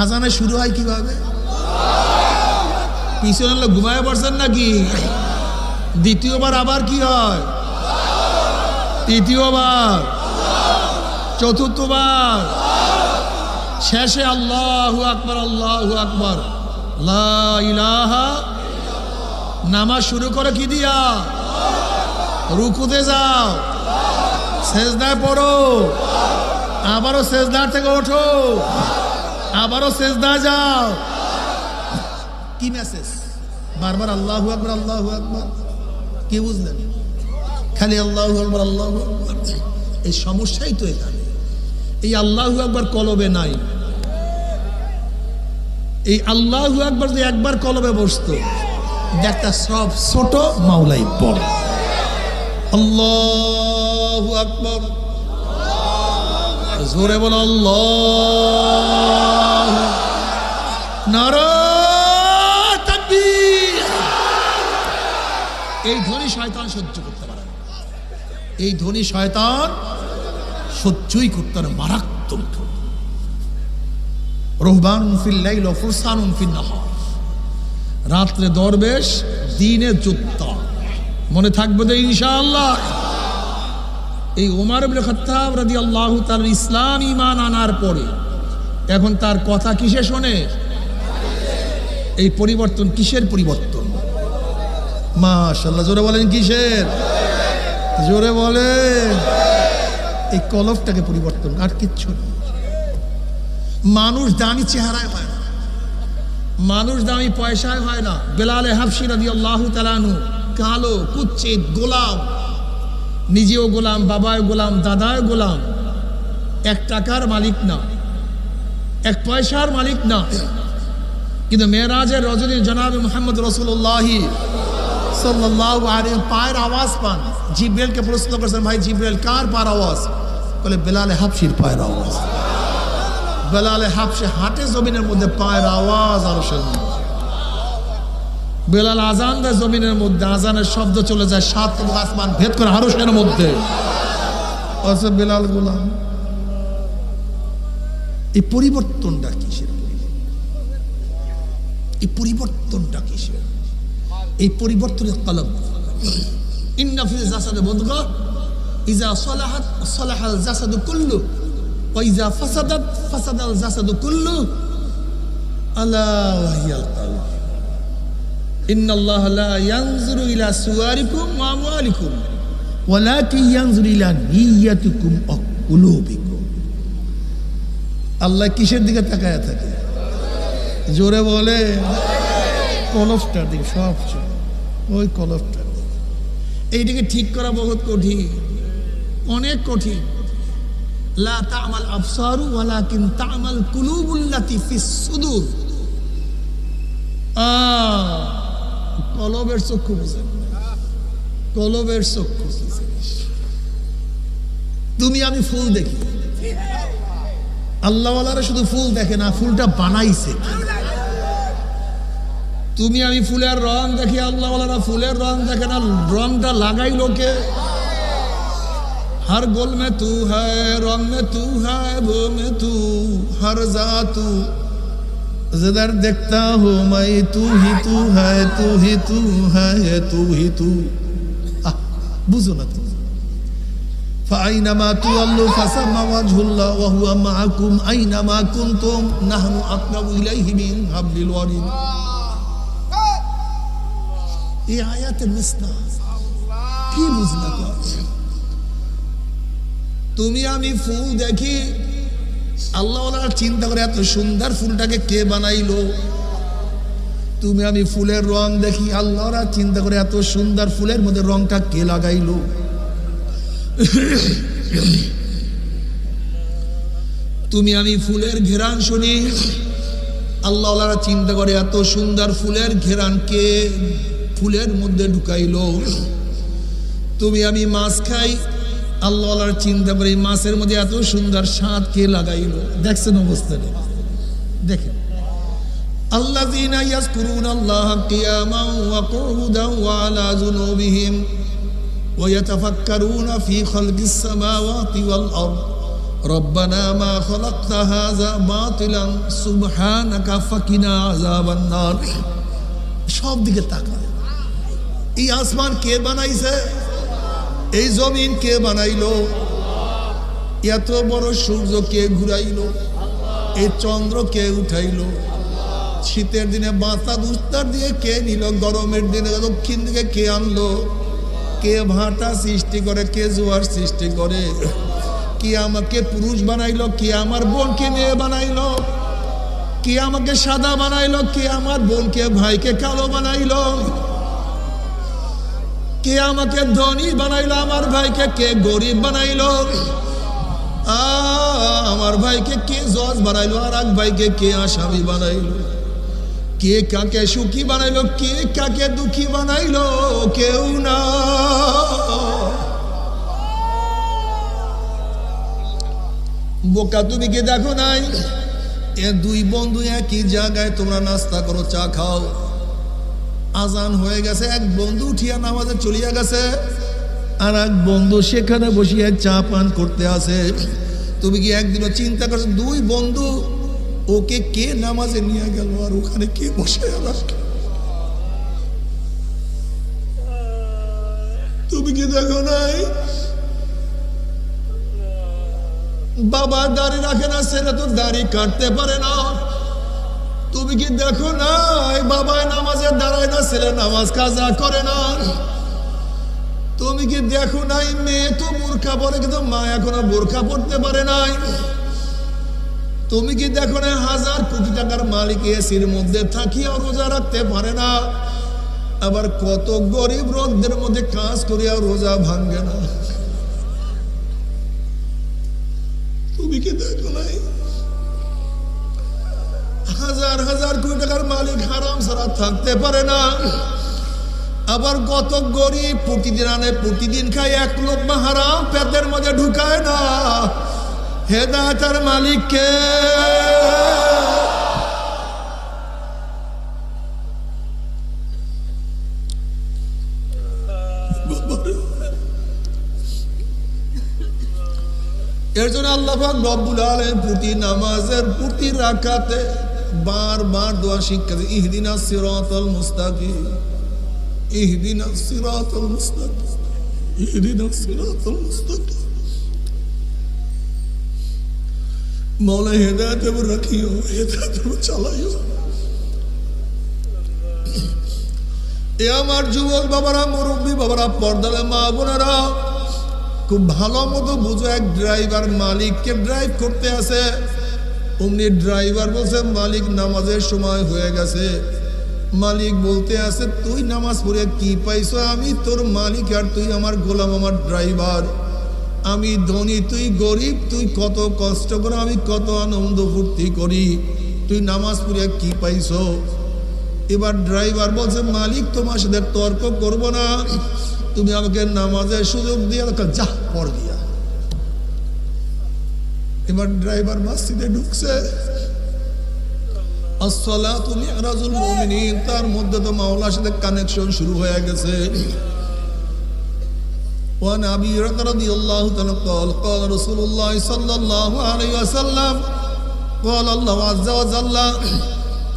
আজানে শুরু হয় কিভাবে? পিছনে লোক ঘুমায় পড়ছেন নাকি? দ্বিতীয়বার আবার কি হয়? তৃতীয়বার, চতুর্থবার, শেষে আল্লাহু আকবার, আল্লাহু আকবার, লা ইলাহা। নামাজ শুরু করে কি দিয়া? রুকুতে যাও, সেজদায় পড়ো, আবারও সেজদার থেকে ওঠো, আবারও সেজদায় যাও। কি মেসেজ? বারবার আল্লাহু আকবার, আল্লাহু আকবার। কি বুঝলেন? খালি আল্লাহু আকবার, আল্লাহু আকবার। এই সমস্যাই তো এখানে। এই আল্লাহু আকবার কলবে নাই। এই আল্লাহু আকবার যে একবার কলবে বসতো, দেখতা সব ছোট মাওলাই বড়। আল্লাহু আকবার, জোরে বলো আল্লাহ। নারা তাকবীর। এই ধ্বনি শয়তান সহ্য করতে পারে না। এই ধ্বনি শয়তান সহ্যই করতে পারে, মারাত্মক। রুহবানুন ফিল লাইল ওয়া ফুরসানুন ফিন নাহার। রাত্রে দরবেশ, দিনে যোদ্ধা। মনে থাকবে তো ইনশাআল্লাহ। এই ওমর ইবনে খাত্তাব রাদিয়াল্লাহু তাআলা ইসলাম ঈমান আনার পরে এখন তার কথা কিসে শোনে? এই পরিবর্তন কিসের পরিবর্তন? মাশাআল্লাহ, জোরে বলেন কিসের? জোরে বলে। এই কলবটাকে পরিবর্তন, আর কিচ্ছু না। মানুষ দামি চেহারায় হয় না, মানুষ দামি পয়সায় হয় না। বেলাল হাবশী রাদিয়াল্লাহু তাআলা আনহু কালো, কুচ্ছিত, গোলাম, নিজেও গোলাম, বাবাও গোলাম, দাদাও গোলাম। 1 টাকার মালিক না, 1 পয়সার মালিক না। কিন্তু মেরাজের রজনী জনাবে মুহাম্মদ রাসূলুল্লাহ সাল্লাল্লাহু আলাইহি পায়ের আওয়াজ পান। জিবরাইলকে প্রশ্ন করেছেন, ভাই জিবরাইল কার পায়ের আওয়াজ? বলে বেলাল হাবশীর পায়ের আওয়াজ। বেলাল হাবশী হাঁটে জমিনের মধ্যে, পায়ের আওয়াজ আরশের মধ্যে। বেলাল আজান দেয় জমিনের মধ্যে, আজানের শব্দ চলে যায় 7 আসমান ভেদ করে আরশের মধ্যে। অথচ বেলাল গোলাম। এই পরিবর্তনটা কিসের? এই পরিবর্তনটা কিসের? এই পরিবর্তনের কলব। ইন্না ফিল জাসাদি মুদগা ইযা সালাহাত সালাহাল জাসাদু কুল্লু ওয়া ইযা ফাসাদাত ফাসাদাল জাসাদু কুল্লু আলা ওয়া হিয়াল কলব। ইন্নাল্লাহা লা ইয়ানজুরু ইলা সুওয়ারিকুম ওয়া আমওয়ালিকুম ওয়ালাকিন ইয়ানজুরু ইলা নিয়্যাতিকুম ওয়া কুলুবিকুম। আল্লাহ কিসের দিকে তাকায় থাকে? জোরে বলে। কলবটার দিকে। সব ওই কলবটা। এইটাকে ঠিক করা বহুত কঠিন, অনেক কঠিন। লা তা'মাল আবসারু ওয়ালাকিন তা'মাল কুলুবুল্লাতী ফিস সুদূর। কলবের চক্ষু বুঝেন, কলবের চক্ষু। তুমি আমি ফুল দেখি, আল্লাহওয়ালারা শুধু ফুল দেখে না, ফুলটা বানাইছে। তুমি আমি ফুলের রং দেখি, আল্লাহওয়ালারা ফুলের রং দেখে না, রংটা লাগাইলো কে? हर गुल में तू है, रंग में तू है, वो में तू, हर जा तू, जिधर देखता हूँ मैं तू ही तू है, तू ही तू है, तू ही तू। बुझो ना तुम। فأينما تولوا فثم وجه الله وهو معكم أينما كنتم نحن أقرب إليه من حبل الوريد। ये आयत मिसना কি বুঝলা? তুমি আমি ফুল দেখি, আল্লাহওয়ালারা চিন্তা করে এত সুন্দর ফুলটাকে কে বানাইলো। তুমি আমি ফুলের রং দেখি, আল্লাহরা চিন্তা করে এত সুন্দর ফুলের মধ্যে রংটা কে লাগাইলো। তুমি আমি ফুলের ঘেরান শুনি, আল্লাহওয়ালারা চিন্তা করে এত সুন্দর ফুলের ঘেরান কে ফুলের মধ্যে ঢুকাইলো। তুমি আমি মাছ খাই, আল্লাহওয়ালার চিন্তা করে মাছের মধ্যে এত সুন্দর স্বাদ কে লাগাইলো। দেখছেন অবস্থাটা? দেখেন। আল্লাযীনা ইয়াযকুরুনাল্লাহা কিয়ামান ওয়া কুউদান ওয়া আলা যুনুবিহিম ওয়া ইয়াতাফাক্কারুনা ফী খালকিস সামাওয়াতি ওয়াল আরদ রব্বানা মা খালাকতা হাযা বাতিলান সুবহানাকা ফাকিনা আযাবান নার। সব দিকে তাকায়, এই আসমান কে বানাইছে? এই জমিন কে বানাইলো? এত বড় সূর্য কে ঘুরাইলো? এই চন্দ্র কে উঠাইলো? শীতের দিনে বাতাস উত্তর দিয়ে কে নিল? গরমের দিনে দক্ষিণ দিকে কে আনলো? কে ভাটা সৃষ্টি করে? কে জোয়ার সৃষ্টি করে? কে আমাকে পুরুষ বানাইলো? কে আমার বোনকে মেয়ে বানাইলো? কে আমাকে সাদা বানাইলো? কে আমার বোনকে ভাইকে কালো বানাইলো? কে আমাকে ধনী বানাইলো? আমার ভাইকে কে গরিব বানাইলো? আমার ভাইকে কে জজ বানাইলো? আর এক ভাইকে কে আসামি বানাইলো? কে কাকে সুখী বানাইলো? কে কাকে দুঃখী বানাইলো? কেউ না। বোকা তুমি কি দেখো নাই? এ দুই বন্ধু একই জায়গায় তোমরা নাস্তা করো, চা খাও, আজান হয়ে গেছে, এক বন্ধু উঠিয়া নামাজে চলিয়া গেছে, আর এক বন্ধু সেখানে বসিয়া চা পান করতে আসে। তুমি কি একদিনও চিন্তা করছো দুই বন্ধু ওকে কে নামাজে নিয়ে গেল আর ওখানে কে বসে রাখল? তুমি কি দেখো নাই? বাবা দাড়ি রাখে না, ছেলে তো দাড়ি কাটতে পারে না। তুমি কি দেখো নাই? বাবা নামাজে দাঁড়ায় না, ছেলে নামাজ কাজা করে না। তুমি কি দেখো নাই? মেয়ে তো বোরকা পরে কিন্তু মা এখনো বোরকা পড়তে পারে নাই। তুমি কি দেখো না? হাজার কোটি টাকার মালিক এসির মধ্যে থাকিয়া রোজা রাখতে পারে না। আবার কত গরিব রোদের মধ্যে কাজ করিয়া রোজা ভাঙ্গে না। তুমি কি দেখো নাই? হাজার হাজার কোটি টাকার মালিক হারাম ছাড়া থাকতে পারে না। আবার কত গরিব প্রতিদিন আনে, প্রতিদিন খায়, এক লোকমা হারাম পেটের মধ্যে ঢুকায় না। হেদায়েতের মালিক কে? এর জন্য আল্লাহ পাক রব্বুল আলামিন প্রতি নামাজের প্রতি রাকাতে বারবার দোয়া শিক্ষা দেয়, ইহদিনাস সিরাতাল মুস্তাকিম, ইহদিনাস সিরাতাল মুস্তাকিম, ইহদিনাস সিরাতাল মুস্তাকিম। মৌলা হেদায়েত রাখিও, হেদায়েত চালাইও। এ আমার যুবক বাবারা, মুরব্বী বাবারা, পর্দার মা বোনেরা, খুব ভালো মতো বুঝো। এক ড্রাইভার মালিককে ড্রাইভ করতে আসে, অমনি ড্রাইভার বলছে মালিক নামাজের সময় হয়ে গেছে। মালিক বলতে আছে তুই নামাজ পড়ে কি পাইছো? আমি তোর মালিক আর তুই আমার গোলাম, আমার ড্রাইভার। আমি ধনী, তুই গরিব, তুই কত কষ্ট করে, আমি কত আনন্দ ফুর্তি করি, তুই নামাজ পড়ে কি পাইছো? এবার ড্রাইভার বলছে মালিক তোমার সাথে তর্ক করব না, তুমি আমাকে নামাজের সুযোগ দিয়ে যা পড় দিয়া। এবার ড্রাইভার মসজিদে ঢুকছে, আসসালাতু মিরাজুল মুমিনিন, তার মধ্যে তো মাওলার সাথে কানেকশন শুরু হয়ে গেছে। وعن أبي هريرة رضي الله عنه قال قال رسول الله صلى الله عليه وسلم قال الله عز وجل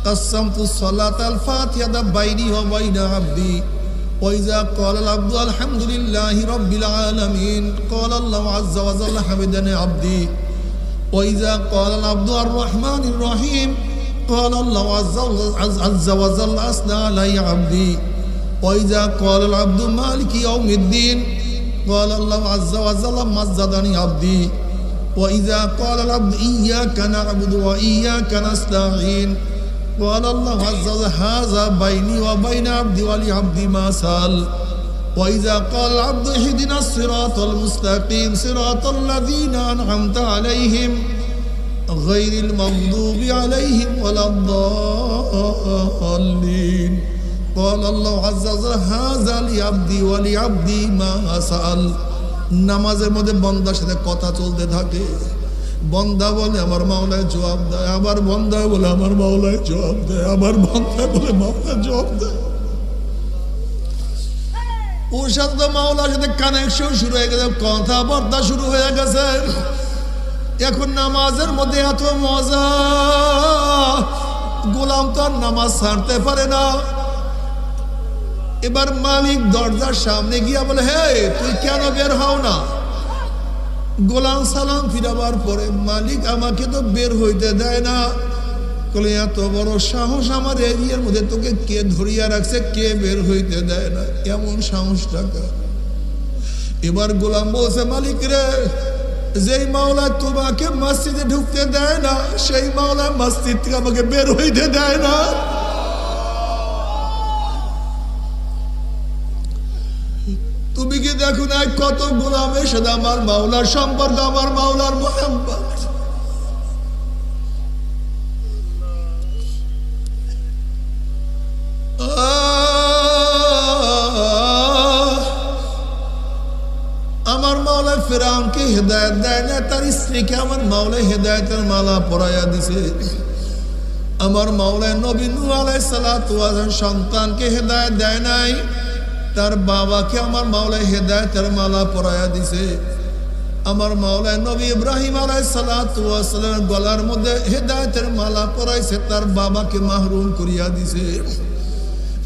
قسمت الصلاة الفاتحة بيني وبين عبدي وإذا قال العبد الحمد لله رب العالمين قال الله عز وجل حمدني عبدي وإذا قال العبد الرحمن الرحيم قال الله عز وجل أثنى علي عبدي وإذا قال العبد مالك يوم الدين قال الله عز وجل مجدني عبدي وإذا قال العبد إياك نعبد وإياك نستعين قال الله عز وجل هذا بيني وبين عبدي ولعبدي ما سأل وإذا قال العبد اهدنا الصراط المستقيم صراط الذين أنعمت عليهم غير المغضوب عليهم ولا الضالين قال الله عز وجل هذا لعبدي ولعبدي ما سأل। নামাজের মধ্যে বান্দার সাথে কথা চলতে থাকে, বন্দা বলে আমার মাওলায় জবাব দেয়, আবার বন্দা বলে আমার মাওলায় জবাব দেয়, আবার বন্দা বলে মাওলা জবাব দেয়। ওর সাথে মাওলার সাথে কানেকশন শুরু হয়ে গেছে, কথাবার্তা শুরু হয়ে গেছে। এখন নামাজের মধ্যে এত মজা, গোলাম তো আর নামাজ ছাড়তে পারে না। এবার মালিক দরজার সামনে গিয়া বলে, হে তুই কেন বের হও না? গোলাম সালাম ফিরাবার পরে, মালিক আমাকে তো বের হইতে দেয় না। বলে, এত বড় সাহস আমার এরিয়ার মধ্যে, তোকে কে ধরিয়া রাখছে, কে বের হইতে দেয় না, এমন সাহস টাকা। এবার গোলাম বলছে, মালিক রে, যেই মাওলা তোমাকে মসজিদে ঢুকতে দেয় না, সেই মাওলা মসজিদ থেকে আমাকে বের হইতে দেয় না। তুমি কি দেখো না কত গোলামের সাথে আমার মাওলার সম্পর্ক, আমার মাওলার মোহাম্মত। আমার মাওলা ফিরআউনকে হেদায়েত দেয় না, তার স্ত্রীকে আমার মাওলা হেদায়েতের মালা পরাইয়া দিছে। আমার মাওলা নবী নূহ আলাইহিস সালাতু ওয়াস সন্তানকে হেদায়েত দেয় নাই, তার বাবাকে আমার মাওলা হেদায়েতের মালা পরাইয়া দিছে। আমার মাওলা নবী ইব্রাহিম আলাইহিস সালাতু ওয়াস গলার মধ্যে হেদায়েতের মালা পরাইছে, তার বাবাকে মাহরুম করিয়া দিছে।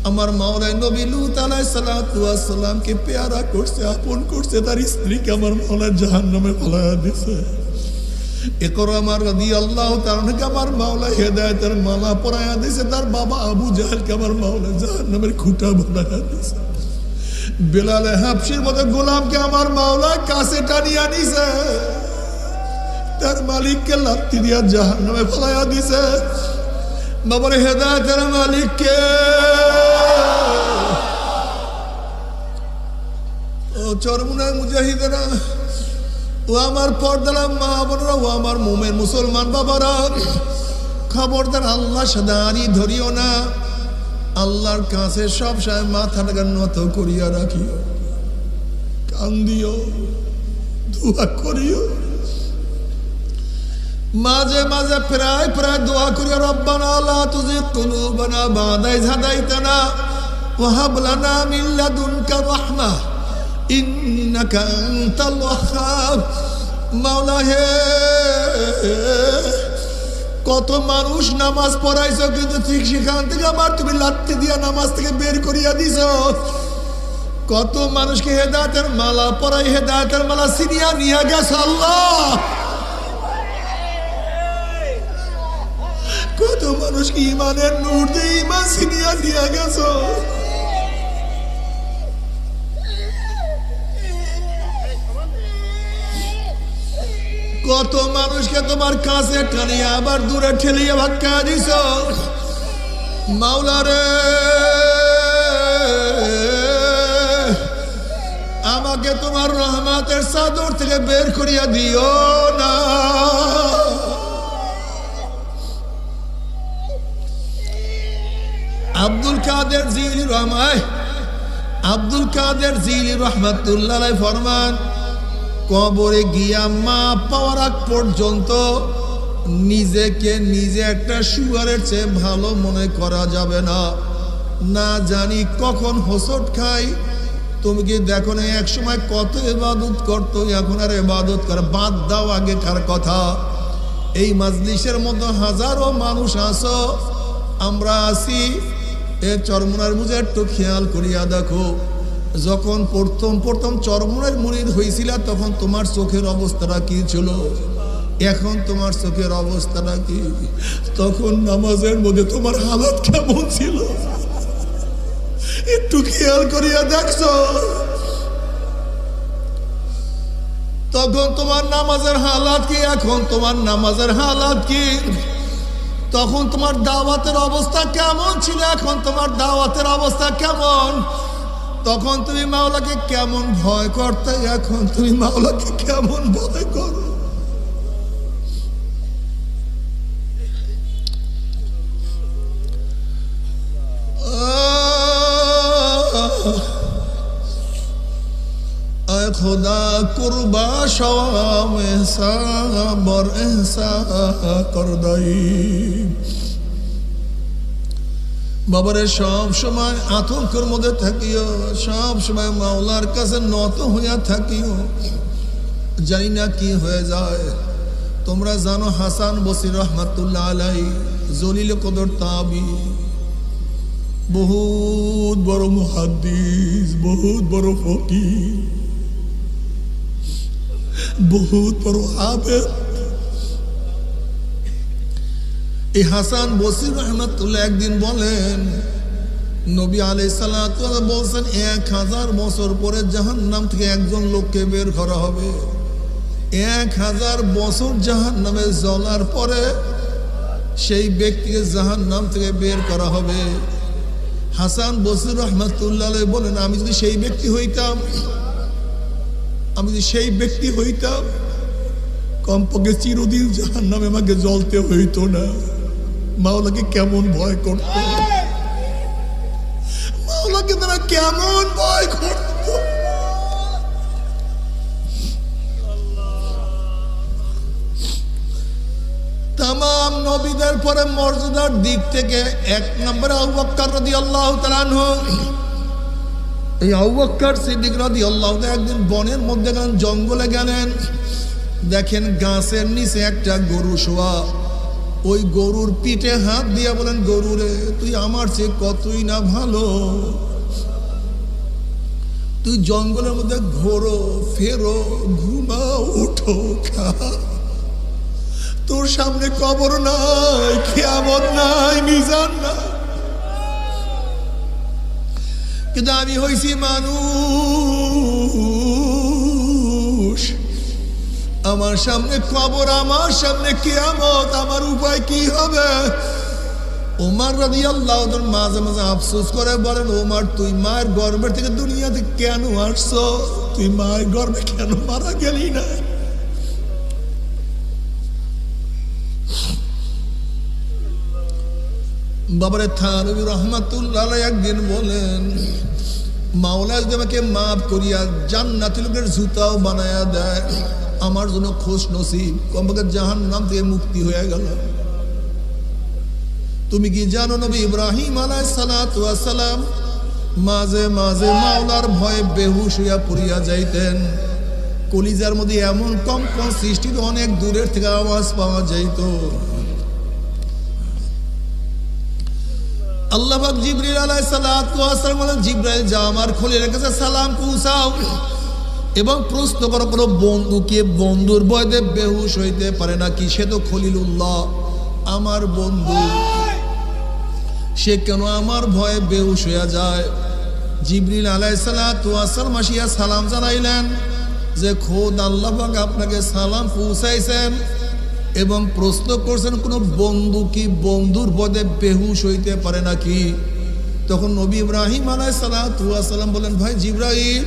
আমার মাওলা নবী লূত আলাইহিস সালাতু ওয়াস সালামকে পেয়ারা করছে, আপন করছে, তার স্ত্রীকে আমার মাওলা জাহান্নামে ফলাইয়া দিছে। ইকরামা রাদিয়াল্লাহু তাআলাকে আমার মাওলা হেদায়েতের মালা পরাইয়া দিছে, তার বাবা আবু জাহেলকে আমার মাওলা জাহান্নামের খুঁটা বানাইয়া দিছে। বেলাল হাবশির মতো গোলামকে আমার মাওলা কাছে টানিয়া নিছে, তার মালিককে লাথি দিয়া জাহান্নামে ফলাইয়া দিছে। বাবার হেদায়েতের মালিককে, ও চরমুনায় মুজাহিদেরা, ও আমার পর্দালা মা বোনেরা, ও আমার মুমিন মুসলমান বাবারা, খবরদার আল্লাহ সাদারি ধরিও না। আল্লাহর কাছে সব সময় মাথাটাকে নত করিয়া রাখিও, কান্দিও, দোয়া করিও, মাঝে মাঝে প্রায় প্রায় দোয়া করিয়া, রব্বানা লা তুযিগ কুলুবানা বা'দা ইয হাদাইতানা ওয়া হাব লানা মিন লাদুনকা রাহমাহ ইন্নাকা আনতাল ওয়াহ্হাব। মাওলা হে, কত মানুষ নামাজ পড়াইছো, কিন্তু ঠিক সেখান থেকে আবার তুমি লাথি দিয়া নামাজ থেকে বের করিয়া দিছো। কত মানুষকে হেদায়েতের মালা পরাই হেদায়েতের মালা ছিনিয়া নিয়ে গেছো আল্লাহ। কত মানুষকে ইমানের নূর দিয়ে ইমান ছিনিয়া নিয়ে গেছো। কত মানুষকে তোমার কাছে টানিয়া আবার দূরে ঠেলিয়ে ভাক্কা দিছ। মাওলা রে, আমাকে তোমার রহমতের চাদর থেকে বের করিয়া দিও না। আব্দুল কাদের জিলানী রহমাতুল্লাহ আলাইহি ফরমান, কবরে গিয়া মা পাওয়ার আগ পর্যন্ত নিজেকে নিজে একটা শুয়ারের চেয়ে ভালো মনে করা যাবে না। না জানি কখন হোঁচট খাই। তুমি কি দেখো না এক সময় কত ইবাদত করতো, এখন আর ইবাদত করে বাদ দাও আগেকার কথা। এই মাজলিসের মধ্যে হাজারো মানুষ আছো, আমরা আছি। এ চরমুনার মুজে একটু খেয়াল করিয়া দেখো, যখন প্রথম চরমুনার মুরিদ হয়েছিল তখন তোমার চোখের অবস্থাটা কি ছিল, এখন তোমার চোখের অবস্থাটা কি? তখন নামাজের মধ্যে তোমার হালত কেমন ছিল একটু খেয়াল করিয়া দেখছো? তখন তোমার নামাজের হালাত কি, এখন তোমার নামাজের হালাত কি? তখন তোমার দাওয়াতের অবস্থা কেমন ছিল, এখন তোমার দাওয়াতের অবস্থা কেমন? তখন তুমি মাওলাকে কেমন ভয় করতে, এখন তুমি মাওলাকে কেমন ভয় করো? আয় খোদা কুরবা শাওয়াম সাবর এহসা করদাই। বাবারে সব সময় আতঙ্কের মধ্যে থাকিও, সব সময় মাওলার কাছে নত হইয়া থাকিও। জানি না কি হয়ে যায়, তোমরা জানো হাসান বসরি রহমাতুল্লাহ আলাইহি জলিল কদর তাবি, বহুত বড় মুহাদ্দিস, বহুত বড় ফকিহ, বহুত বড় আবেদ। এই হাসান বসরি রহমাতুল্লাহ একদিন বলেন, নবী আলাইহিস সালাতু ওয়াস সালাম বলছেন 1000 বছর পরে জাহান্নাম থেকে একজন লোককে বের করা হবে। 1000 বছর জাহান্নামে জ্বলার পরে সেই ব্যক্তিকে জাহান্নাম থেকে বের করা হবে। হাসান বসরি রহমাতুল্লাহ আলাইহি বলেন, আমি যদি সেই ব্যক্তি হইতাম, কমপক্ষে চিরদিন জাহান্নামে আমাকে জ্বলতে হইতো না। মাওলাকে কেমন ভয় করত, মাওলাকে তারা কেমন ভয় করত। তামাম নবীদের পরে মর্যাদার দিক থেকে 1 নম্বরে আবু বকর রাদিয়াল্লাহু তাআলা আনহু। এই আবু বকর সিদ্দিক রাদিয়াল্লাহু তাআলা একদিন বনের মধ্যে গেলেন, জঙ্গলে গেলেন, দেখেন গাছের নিচে একটা গরু শোয়া। ওই গরুর পিঠে হাত দিয়া বলেন, গরুরে তুই আমার চেয়ে কতই না ভালো, তুই জঙ্গলের মধ্যে ঘোরো ফেরো, ঘুমাও উঠো খা, তোর সামনে কবর নাই, কিয়ামত নাই, মিজান নাই, কিন্তু আমি হইছি মানুষ, আমার সামনে কবর, আমার সামনে কিয়ামত, আমার উপায় কি হবে? ওমর রাদিয়াল্লাহু তাআলা মাঝে মাঝে আফসোস করে বলেন, ওমর তুই মায়ের গর্ভের থেকে দুনিয়াতে কেন আসছো? তুই মায়ের গর্ভে কেন মারা গেলি না? বাবারে থানবী রহমাতুল্লাহ আলাইহি একদিন বলেন, মাওলা যদি আমাকে মাফ করিয়া জান্নাতি লোকের জুতাও বানায়া দেয়, আমার জন্য খুশ নসিব, কমপক্ষে জাহান্নাম থেকে মুক্তি হয়ে গেল। তুমি কি জানো নবী ইব্রাহিম আলাইহিস সালাতু ওয়াস সালাম মাঝে মাঝে মাওলার ভয়ে বেহুশ হইয়া পড়িয়া যাইতেন। কলিজার মধ্যে এমন কম্পন সৃষ্টি, অনেক দূরের থেকে আওয়াজ পাওয়া যাইত। আল্লাহ পাক জিবরিল আলাইহিস সালাতু ওয়াস সালাম বলেন, জিবরাইল যাও আমার খলিলের কাছে সালাম পৌঁছাও এবং প্রশ্ন করো, কোনো বন্ধুকে বন্ধুর ভয়ে বেহুশ হইতে পারে নাকি? সে তো খলিলুল্লাহ, আমার বন্ধু, সে কেন আমার ভয়ে বেহুশ হইয়া যায়? জিবরিল আলাইহিস সালাতু ওয়াস সালাম আসিয়া সালাম জানাইলেন যে খোদ আল্লাহ পাক আপনাকে সালাম পৌঁছাইছেন এবং প্রশ্ন করছেন, কোনো বন্ধু কি বন্ধুর ভয়ে বেহুশ হইতে পারে নাকি? তখন নবী ইব্রাহিম আলাইহিস সালাতু ওয়াস সালাম বলেন, ভাই জিবরাইল,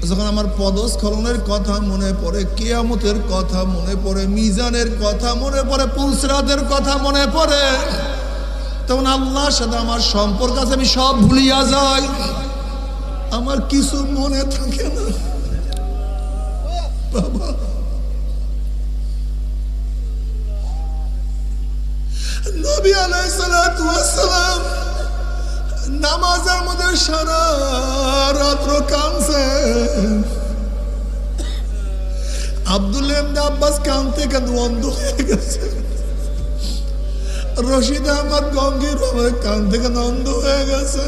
যখন আমার পদস্খলনের কথা মনে পড়ে, কিয়ামতের কথা মনে পড়ে, মিজানের কথা মনে পড়ে, পুলসিরাতের কথা মনে পড়ে, তখন আল্লাহর সাথে আমার সম্পর্ক আছে, আমি সব ভুলিয়া যাই, আমার কিছু মনে থাকে না। বাবা, নবী আলাইহিস সালাতু ওয়াস সালাম নামাজের মধ্যে সারা রাত্র কাঁদছে। আব্দুল্লাহ ইবনে আব্বাস কাঁদতে কাঁদতে অন্ধ হয়ে গেছে। রশিদ আহমদ গঙ্গির কাঁদতে কাঁদতে অন্ধ হয়ে গেছে।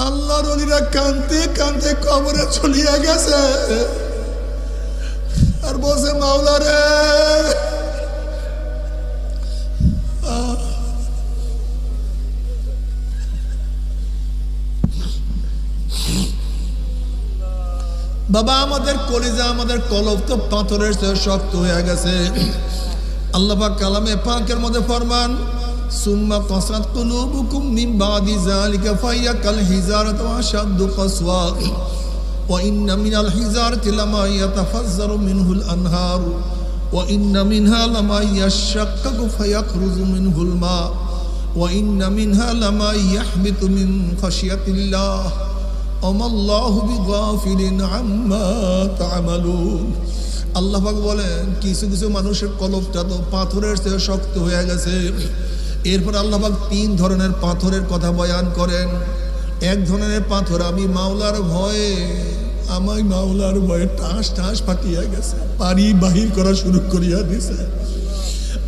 আল্লাহর ওলিরা কাঁদতে কাঁদতে কবরে চলিয়া গেছে আর বলছে, মাওলা রে, বাবা আমাদের কলিজা, আমাদের কলব তো পাথরের চেয়ে শক্ত হয়ে গেছে। আল্লাহ পাক কালামে পাকের মধ্যে ফরমান, সুম্মা কাসাত কুলুবুকুম মিন বাদি যালিকা ফাহিয়া কাল হিজারাতি ওয়া আশাদ্দু কাসওয়া ওয়া ইন্না মিনাল হিজারাতি লামা ইয়াতাফাজ্জারু মিনহুল আনহার ওয়া ইন্না মিনহা লামা ইয়াশাক্কাকু ফায়াখরুজু মিনহুল মা ওয়া ইন্না মিনহা লামা ইয়াহবিতু মিন খাশিয়াতিল্লাহ ওমাল্লাহু বিগাফিলিন আম্মা তা'মালুন। আল্লাহ পাক বলেন, কিছু কিছু মানুষের কলবটা তো পাথরের চেয়ে শক্ত হয়ে গেছে। এরপর আল্লাহ পাক 3 ধরনের পাথরের কথা বয়ান করেন। এক ধরনের পাথর, আমি মাওলার ভয়ে আমায় মাওলার ভয়ে টাস টাস ফাটিয়া গেছে, পানি বাহির করা শুরু করিয়া দিছে।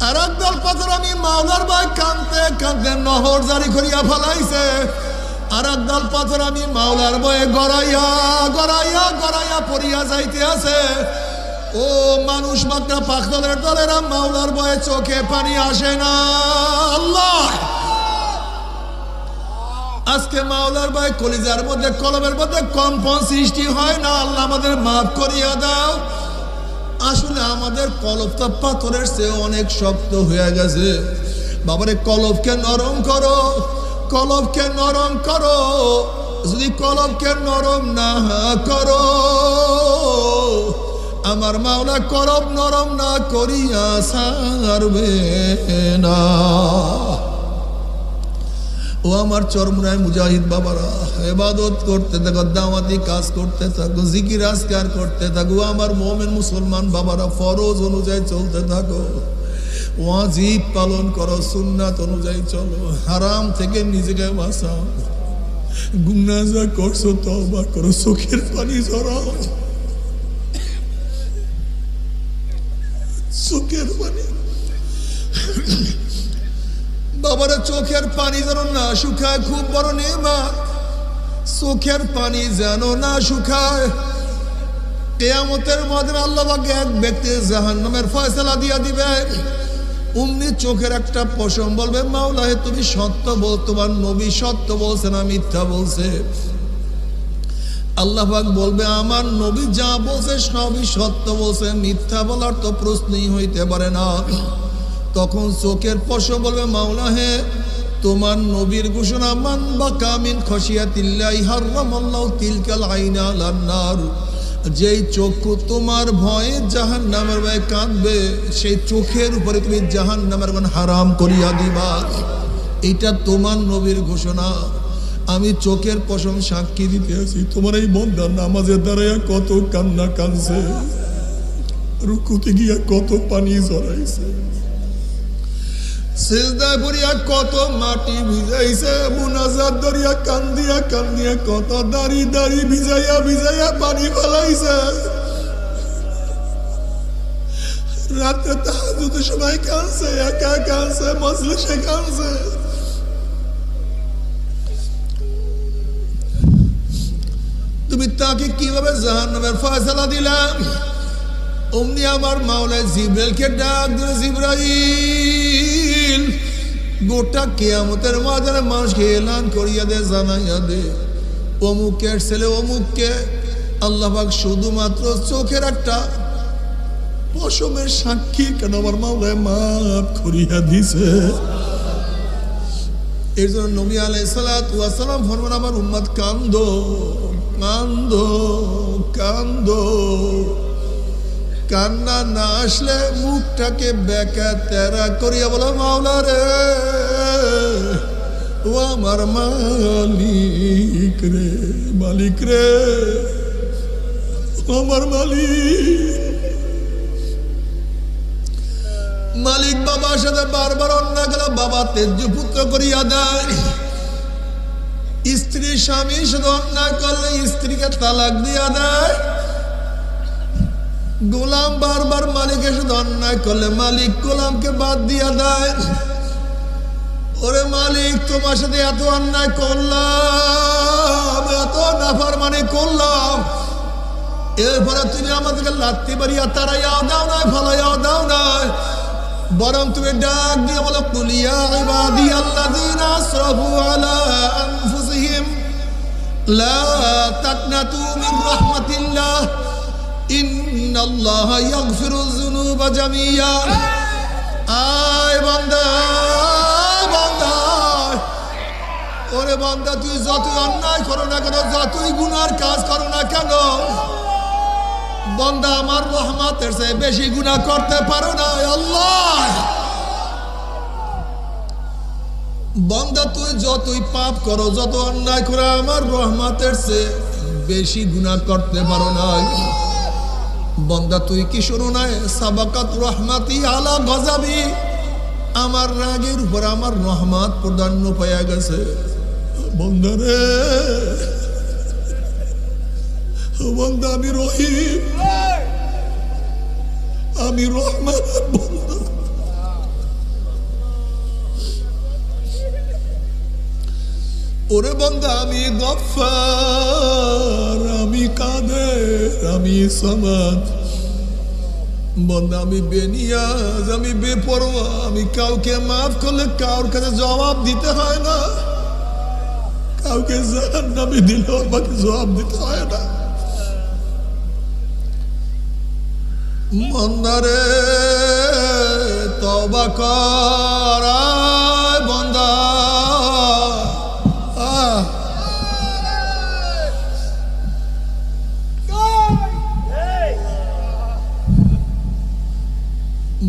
আর একদল পাথর আমি মাওলার ভয়ে কাঁদতে কাঁদতে নহর জারি করিয়া ফেলাইছে। আর একদল পাথর আমি মাওলার ভয়ে গড়াইয়া গড়াইয়া গড়াইয়া পড়িয়া যাইতে আছে। ও মানুষ মাত্রা পাখদলের দলেরা মাওলার ভয়ে চোখে পানি আসে না। আল্লাহ আজকে মাওলার ভয়ে কলিজার মধ্যে কলমের মধ্যে কম্পন সৃষ্টি হয় না। আল্লাহ আমাদের মাফ করিয়া দাও। আসলে আমাদের কলবটা পাথরের চেয়ে অনেক শক্ত হয়ে গেছে। বাবারে কলবকে নরম করো, কলবকে নরম করো। যদি কলবকে নরম না করো, আমার মাওলা কলব নরম না করিয়া ছাড়বে না। ও আমার চরমুনায় মুজাহিদ বাবারা, ইবাদত করতে থাকো, দাওয়াতি কাজ করতে থাকো, জিকির আজকার করতে থাকো। আমার মুমিন মুসলমান বাবারা, ফরজ অনুযায়ী চলতে থাকো, ওয়াজিব পালন করো, সুন্নাত অনুযায়ী চলো, হারাম থেকে নিজেকে বাঁচাও। গুনাহ যা করছো তওবা করো, চোখের পানি ঝরাও, চোখের পানি। বাবারা চোখের পানি যেন না শুকায়, খুব বড় নেয়ামত। চোখের পানি যেন না শুকায়। কিয়ামতের ময়দানে আল্লাহ পাক এক ব্যক্তি জাহান্নামের ফয়সালা দিয়া দিবে। অমনি চোখের একটা পশম বলবে, মাওলা হে তুমি সত্য বল, তোমার নবী সত্য বলছে না মিথ্যা বলছে? আল্লাহ পাক বলবে, আমার নবী যা বলছে সবই সত্য বলছে, মিথ্যা বলার তো প্রশ্নই হইতে পারে না। তখন চোখের পশম বলবে, মাওলা হে তোমার নবীর ঘোষণা, মান বাকা মিন খশিয়াতিল্লাহি হারামাল্লাহু তিলকাল আইনা আলান নার। যেই চক্ষু তোমার ভয়ে জাহান্নামের ভয়ে কাঁদবে, সেই চোখের উপরে তুমি জাহান্নামের আগুন হারাম করিয়া দিবা। এটা তোমার নবীর ঘোষণা। আমি চোখের পশম সাক্ষী দিতে আছি, তোমার এই বান্দা নামাজের দাঁড়াইয়া কত কান্না কাঁদছে, রুকুতে গিয়া কত পানি ঝরাইছে, সিজদায় পড়িয়া কত মাটি ভিজাইছে, মুনাজাত ধরিয়া কান্দিয়া কান্দিয়া কত দাড়ি দাড়ি ভিজাইয়া ভিজাইয়া পানি ফেলাইছে। রাতে তাহাজ্জুদের সময় কাঁদছে, একা কাঁদছে, মজলিসে কাঁদছে। তুমি তাকে কিভাবে জাহান্নামের ফয়সালা দিলা? অমনি আমার মাওলা জিবরাইলকে ডাক দিল, জিবরাইল গোটা কিয়ামতের ময়দানে মানুষকে এলান করিয়া দে, জানাইয়া দে, অমুকের ছেলে অমুককে আল্লাহ পাক শুধুমাত্র চোখের একটা পশমের সাক্ষী কেন আমার মাওলা মাফ করিয়া দিছে। এর জন্য নবী আলাইহিস সালাতু ওয়াস সালাম ফরমান, আমার উম্মত কান্দো কান্দো কান্দো। কান্না না আসলে মুখটাকে বেকা তেরা করিয়া বলো, মাওলা রে ও আমার মালিক রে, মালিক রে আমার মালিক। মালিক বাবার সাথে বারবার অন্যায় গেল, বাবা তেজ্য পুত্র করিয়া দেয়। স্ত্রী স্বামীর সাথে অন্যায় করলে স্ত্রীকে তালাক দিয়া দেয়। গোলাম বারবার মালিকের সাথে অন্যায় করলে মালিক গোলামকে বাদ দিয়া দেয়। ওরে মালিক, তোমার সাথে এত অন্যায় করলাম, এত নাফরমানি করলাম, এরপরে তুমি আমাদেরকে লাত্তি মারিয়া তাড়াইয়াও দাও নাই, ফলাইয়াও দাও নাই, বরং তুমি ডাক দিয়ে বলো, কুল ইয়া ইবাদিয়াল্লাযীনা আসরাফু আলা আনফুসিহিম লা তাকনাতু মিন রাহমাতিল্লাহ ইন্নাল্লাহা ইয়াগফিরুয যুনুবা জামিয়া। আয় বান্দা, বান্দা, ওরে বান্দা, তুই যতই অন্যায় করো না কেন, যতই গুনার কাজ করো না কেন, বান্দা আমার রহমতের চেয়ে বেশি গুনাহ করতে পারো না। আল্লাহ, বান্দা তুই যতই পাপ করো, যত অন্যায় করো, আমার রহমতের চেয়ে বেশি গুনাহ করতে পারো না। বান্দা তুই কি শুনো না, সাবাকাত রহমাতি আলা গজাবি, আমার রাগের উপর আমার রহমত প্রাধান্য পাইয়া গেছে। বান্দা রে, ও বান্দা আমি রহিম, আমি রহমানের বান্দা। ওরে বান্দা আমি গফফার, আমি কাদের, আমি সামাদ। বান্দা আমি বেনিয়াজ, আমি বেপরোয়া। আমি কাউকে মাফ করলে কারোর কাছে জবাব দিতে হয় না, কাউকে জাহান্নামে দিলেও আমাকে জবাব দিতে হয় না। বান্দারে তওবা কর বান্দা,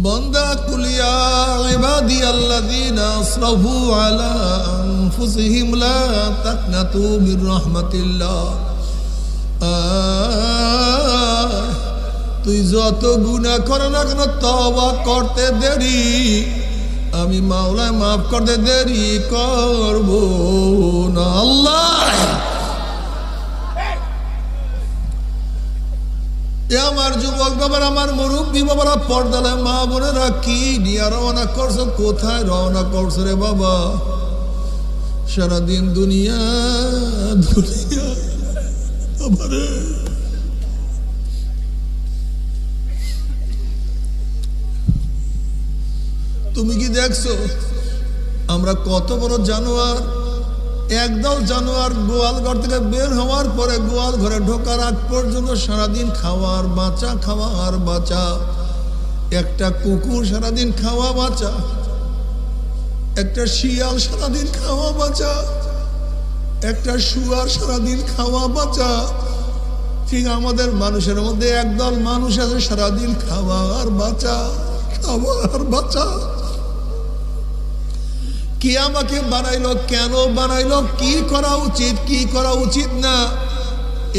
বান্দা কুলিয়া ইবাদিয়াল্লাযীনা আসরাফু আলা আনফুসিহিম লা তাকনাতু মির রাহমাতিল্লাহ। তুই যত গুনাহ করো না কেন তওবা করতে দেরি, আমি মাওলা মাফ করতে দেরি করব না। আল্লাহ আমার যুবক বাবারা, আমার মুরব্বী বাবারা, পর্দালে মা বোনেরা, কি নিয়ে রওনা করছো? কোথায় রওনা করছো রে বাবা? সারাদিন দুনিয়া দুনিয়া। আমারে তুমি কি দেখছো আমরা কত বড় জানোয়ার? একদল জানোয়ার গোয়াল ঘর থেকে বের হওয়ার পরে গোয়াল ঘরে ঢোকার আগ পর্যন্ত সারাদিন খাওয়ার বাঁচা, খাওয়ার বাঁচা। একটা কুকুর সারাদিন খাওয়া বাঁচা, একটা শিয়াল সারাদিন খাওয়া বাঁচা, একটা শুয়ার সারাদিন খাওয়া বাঁচা। ঠিক আমাদের মানুষের মধ্যে একদল মানুষ আছে সারাদিন খাওয়ার বাঁচা, খাওয়ার বাঁচা। কে আমাকে বানাইলো, কেন বানাইলো, কি করা উচিত, কি করা উচিত না,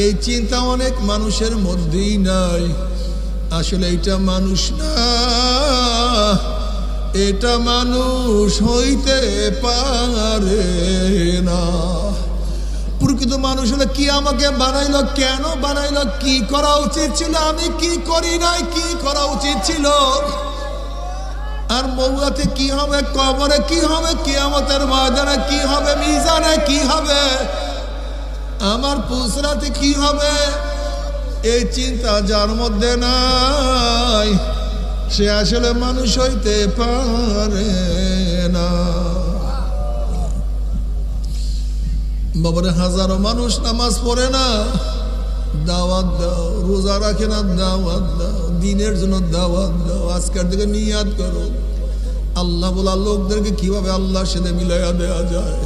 এই চিন্তা অনেক মানুষের মধ্যেই নাই। আসলে এটা মানুষ না, এটা মানুষ হইতে পারে না। প্রকৃত মানুষ হলে কি আমাকে বানাইলো, কেন বানাইলো, কি করা উচিত ছিল, আমি কি করি নাই, কি করা উচিত ছিল। আর মৌলাতে কি হবে, কবরে কি হবে, কিয়ামতের ময়দানে কি হবে, মিজানে কি হবে, আমার পুসরাতে কি হবে, এই চিন্তা যার মধ্যে নাই সে আসলে মানুষ হইতে পারে না। বাবারে হাজারো মানুষ নামাজ পড়ে না, দাওয়াত দাও। রোজা রাখে না, দাওয়াত দাও। দিনের জন্য দাওয়াত দাও। আজকের দিকে নিয়াত করো, আল্লাহ বলা লোকদেরকে কিভাবে আল্লাহর সাথে মিলাইয়া দেওয়া যায়।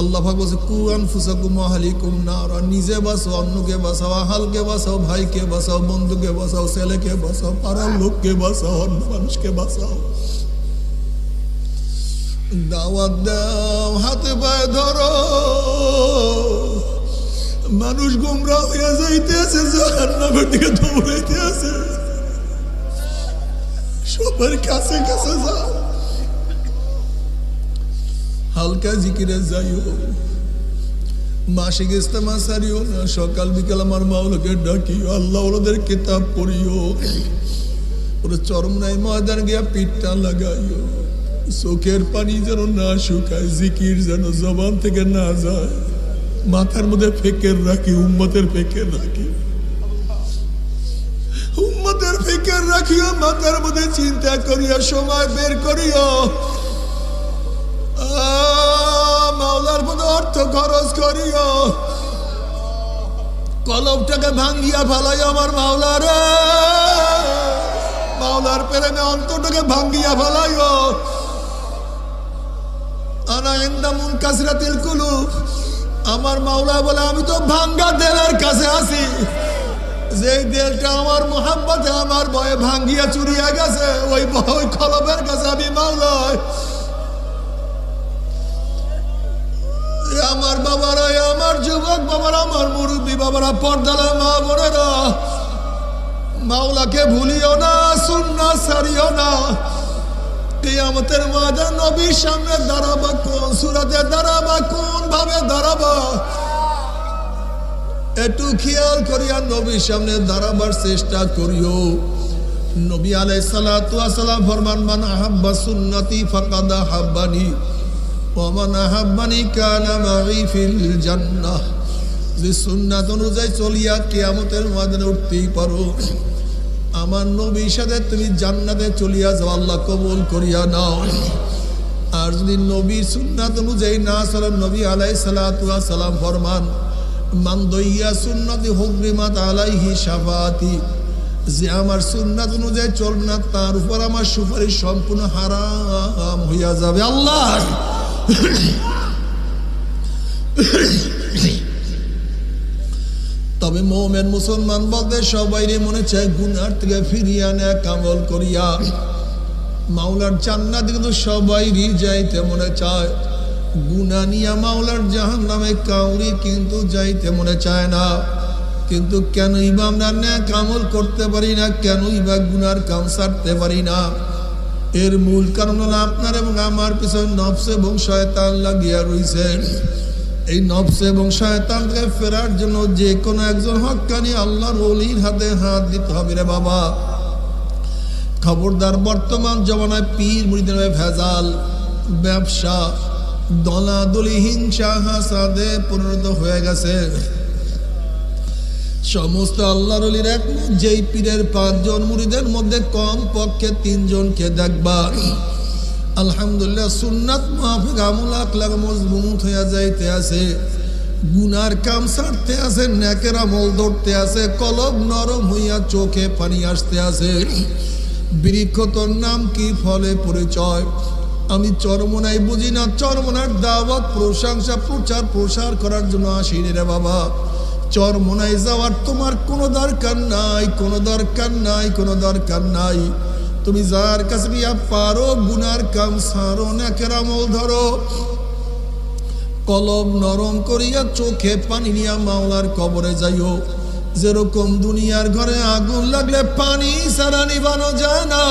আল্লাহ পাক বলছে কু আনফুসাকুম ওয়া আহলিকুম নারা, নিজে বাঁচো, অন্যকে বাঁচাও, আহালকে বাঁচাও, ভাইকে বাঁচাও, বন্ধুকে বাঁচাও, ছেলেকে বাঁচাও, পাড়ার লোককে বাঁচাও, অন্য মানুষকে বাঁচাও। দাওয়াত দাও, হাতে পায়ে ধরো। মানুষ গোমরা হইয়া যাইতে আছে, জাহান্নামের দিকে দৌড়াইতে আছে। সবার কাছে কাছে যাও, হালকা জিকিরে যাইও, মাসিক ইস্তেমা সারিও না। সকাল বিকাল আমার মাওলাকে ডাকিও, আল্লাহ ওদের কিতাব পড়িও। ওরা চরম নাই ময়দান গিয়া পিঠটা লাগাইও। চোখের পানি যেন না শুকায়, জিকির যেন জবান থেকে না যায়। মাথার মধ্যে ফিকির রাখি, উম্মতের ফিকির রাখি, উম্মতের ফিকির রাখিও। মাথার মধ্যে চিন্তা করিয়া সময় বের করিও, মাওলার মধ্যে অর্থ খরচ করিও। কলবটাকে ভাঙ্গিয়া ফেলাই আমার মাওলার, মাওলার প্রেমে অন্তরটাকে ভাঙ্গিয়া ফেলাইও। আনা ইনদা মুনকাসিরাতিল কুলুব, আমার মাওলা বলে আমি তো ভাঙ্গা দেলের কাছে আছি। যেই দেলটা আমার মোহাব্বতে আমার ভয়ে ভাঙ্গিয়া চুরিয়া গেছে, ওই কলবের কাছে আমি মাওলা। আমার বাবারা, আমার যুবক বাবারা, আমার মুরব্বী বাবারা, পর্দালা মা বোনেরা, মাওলাকে ভুলিও না, সুন্নাহ ছাড়িও না। কিয়ামতের ময়দানে নবীর সামনে দাঁড়াবা, কোন সূরাতে দাঁড়াবা, কোন ভাবে দাঁড়াবা, একটু খেয়াল করিয়া নবীর সামনে দাঁড়াবার চেষ্টা করিও। নবী আলাইহিস সালাতু ওয়াস সালাম ফরমান, মান আহাব্বা সুন্নতি ফাকাদ আহাব্বানি ওয়া মান আহাব্বানি কানা মাই ফিল জান্নাহ। যে সুন্নাত অনুযায়ী চলিয়া কিয়ামতের ময়দানে উঠতেই পারো, আমার নবীর সাথে তুমি জান্নাতে চলিয়া যাও, আল্লাহ কবুল করিয়া নাও। আর যদি নবীর সুন্নাত অনুযায়ী না চলেন, নবী আলাইহিস সালাতু ওয়াস সালাম ফরমান, মান দইয়া সুন্নতি হুররিমাত আলাইহি শাফাআতি। যে আমার সুন্নাত অনুযায়ী চলবে না, তার উপর আমার সুপারিশ সম্পূর্ণ হারাম হইয়া যাবে। আল্লাহ তবে মুমিন মুসলমান বলতে সবাইরে মনে চায় গুনার থেকে ফিরিয়ে আনে কামল করিয়া মাওলার জান্নাতে, কিন্তু সবাইরই যাইতে মনে চায়। গুনাহ নিয়া মাওলার জাহান্নামে কাউরি কিন্তু যাইতে মনে চায় না। কিন্তু কেনই বা আমরা নেক আমল করতে পারি না, কেনই বা গুনার কাম ছাড়তে পারি না? এর মূল কারণ হলো আপনার এবং আমার পিছনে নফস এবং শয়তান লাগিয়া রইছে। এই নফস এবং শয়তান থেকে ফেরার জন্য যে কোনো একজন হক্কানি আল্লাহর ওলির হাতে হাত দিতে হবে রে বাবা। খবরদার, বর্তমান জমানায় পীর মুরিদের ভেজাল, ব্যবসা, দলাদলি, হিংসা, হাসাদে পরিণত হয়ে গেছে। সমস্ত আল্লাহর ওলির একমত, যেই পীরের 5 জন মুরিদের মধ্যে কম পক্ষে 3 জনকে দেখবা আলহামদুলিল্লাহ সুন্নাত মাফিক আমল আখলাক মজবুত হইয়া যাইতে আছে, গুনার কাম ছাড়তে আছে, নেকের আমল ধরতে আছে, কলব নরম হইয়া চোখে পানি আসতে আছে। বৃক্ষ তোর নাম কি, ফলে পরিচয়? আমি চরমনাই বুঝি না, চরমনার দাওয়াত, প্রশংসা, প্রচার প্রসার করার জন্য আসিনি রে বাবা। চরমনাই যাওয়ার তোমার কোনো দরকার নাই, কোনো দরকার নাই, কোনো দরকার নাই। তুমি যার কাছে গিয়া পারো গুনার কাম ছাড়ো, নেকের আমল ধরো, কলব নরম করিয়া চোখে পানি নিয়া মাওলার কবরে যাইও। যেরকম দুনিয়ার ঘরে আগুন লাগলে পানি ছাড়া নিভানো যায় না,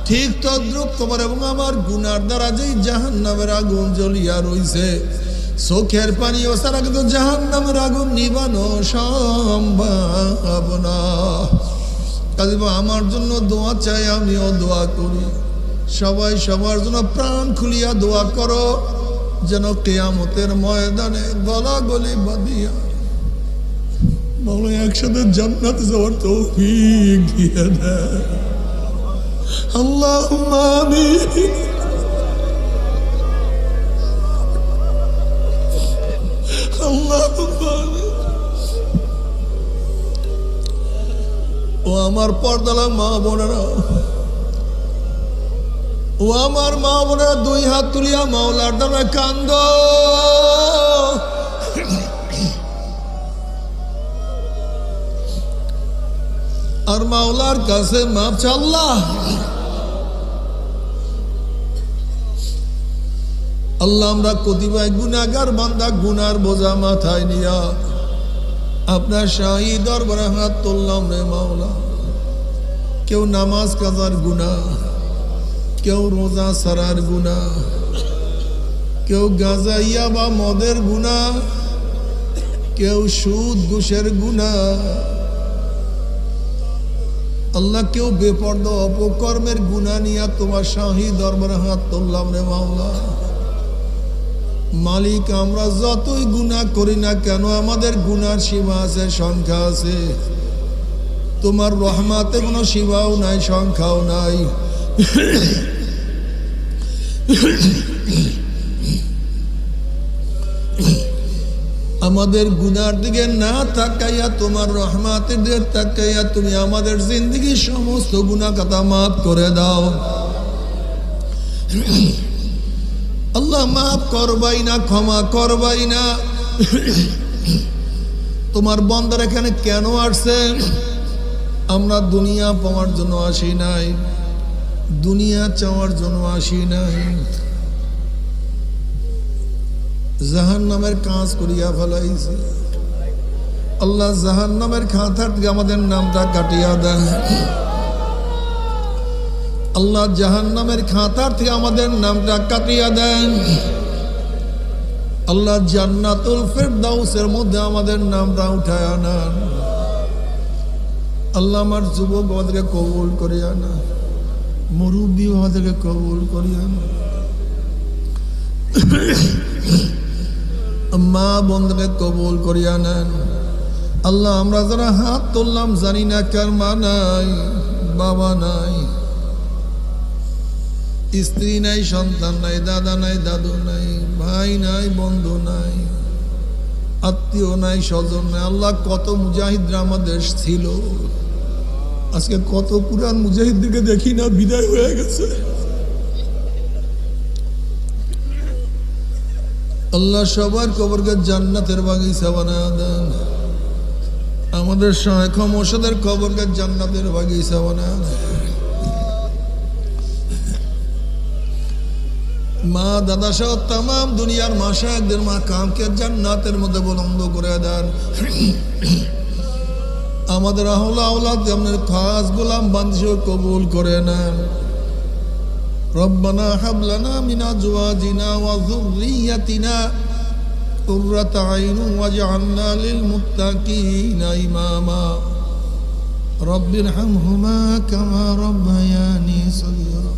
ঠিক তদ্রুপ তোমার এবং আমার গুনার দ্বারা যেই জাহান্নামের আগুন জ্বলিয়া রইছে, চোখের পানি ও ছাড়া কিন্তু জাহান্নামের আগুন নিভানো সম্ভব না। কাজে আমার জন্য দোয়া চাই, আমিও দোয়া করি। সবাই সবার জন্য প্রাণ খুলিয়া দোয়া করো, যেন কিয়ামতের ময়দানে গলা গলি বাঁধিয়া মাওলা একসাথে জান্নাতে যাওয়ার তৌফিক দিয়ে দেয়। আল্লাহুম্মা আমিন। আল্লাহুম্মা আমিন। ও আমার পর্দালা মা বোনেরা, ও আমার মা বোনেরা, 2 হাত তুলিয়া মাওলার দ্বারা কান্দ। আর মাওলার কাছে মাপ চা। আল্লাহ আল্লাহ আমরা কতিপয় গুনাহগার বান্দা গুনার বোঝা মাথায় নিয়া আপনার শাহী দরবারে হাত তুললাম রে মাওলা। কেউ নামাজ কাজার গুনাহ, কেউ রোজা সারার গুনাহ, কেউ গাঁজা ইয়াবা মদের গুনাহ, কেউ সুদ ঘুষের গুনাহ। আল্লাহ কেউ বেপরদা অপকর্মের গুনাহ নিয়া তোমার শাহী দরবারে হাত তুললাম রে মাওলা। মালিক, আমরা যতই গুনাহ করি না কেন আমাদের গুনার সীমা আছে, সংখ্যা আছে। তোমার রহমাতে কোনো সীমাও নাই, সংখ্যাও নাই। আমাদের গুনার দিকে না তাকাইয়া তোমার রহমাতের দিকে তাকাইয়া তুমি আমাদের জিন্দগির সমস্ত গুনাহ খাতা মাফ করে দাও। আল্লাহ মাফ করবাই না, ক্ষমা করবাই না। তোমার বান্দার এখানে কেন আসছে? আমরা দুনিয়া পাওয়ার জন্য আসি নাই, দুনিয়া চাওয়ার জন্য আসি নাই। জাহান্নামের কাজ করিয়া ফেলাইছে। আল্লাহ জাহান্নামের খাতা থেকে আমাদের নামটা কাটিয়া দেয়। আল্লাহ জাহান্নামের খাতার থেকে আমাদের নামটা কাটিয়া দেন। আল্লাহ জান্নাতুল ফেরদাউসের মধ্যে আমাদের নামটা উঠায় আনান। আল্লাহ আমার যুবক আমাদেরকে কবুল করিয়া না, মুরব্বী আমাদেরকে কবুল করিয়া না, মা বন্ধুকে কবুল করিয়া নেন। আল্লাহ আমরা যারা হাত তুললাম জানি না কার মা নাই, বাবা নাই, স্ত্রী নাই, সন্তান নাই, দাদা নাই, দাদু নাই, ভাই নাই, বন্ধু নাই, আত্মীয় নাই, স্বজন নাই। আল্লাহ কত মুজাহিদরা আমাদের ছিল, আজকে কত পুরান মুজাহিদদেরকে দেখি না, বিদায় হয়ে গেছে। আল্লাহ সবার কবরকে জান্নাতের বাগিচা বানায় দেন। আমাদের শায়েখ মোর্শেদের কবরকে জান্নাতের বাগিচা বানায় দেন। মা দাদা সহ তাম দুনিয়ার মা শায়েখদের মা কামকে জান্নাতের মধ্যে বুলন্দ করে দেন। আমাদের আহলা আওলাদ আমাদের খাস গোলাম বান্দি কবুল করে নেন। রব্বানা হাব লানা মিন আজওয়াজিনা ওয়া যুররিয়াতিনা কুররাতা আইনুন ওয়াজআলনা লিল মুত্তাকিনা ইমামা। রব্বিরহামহুমা কামা রাব্বায়ানি সগীরা।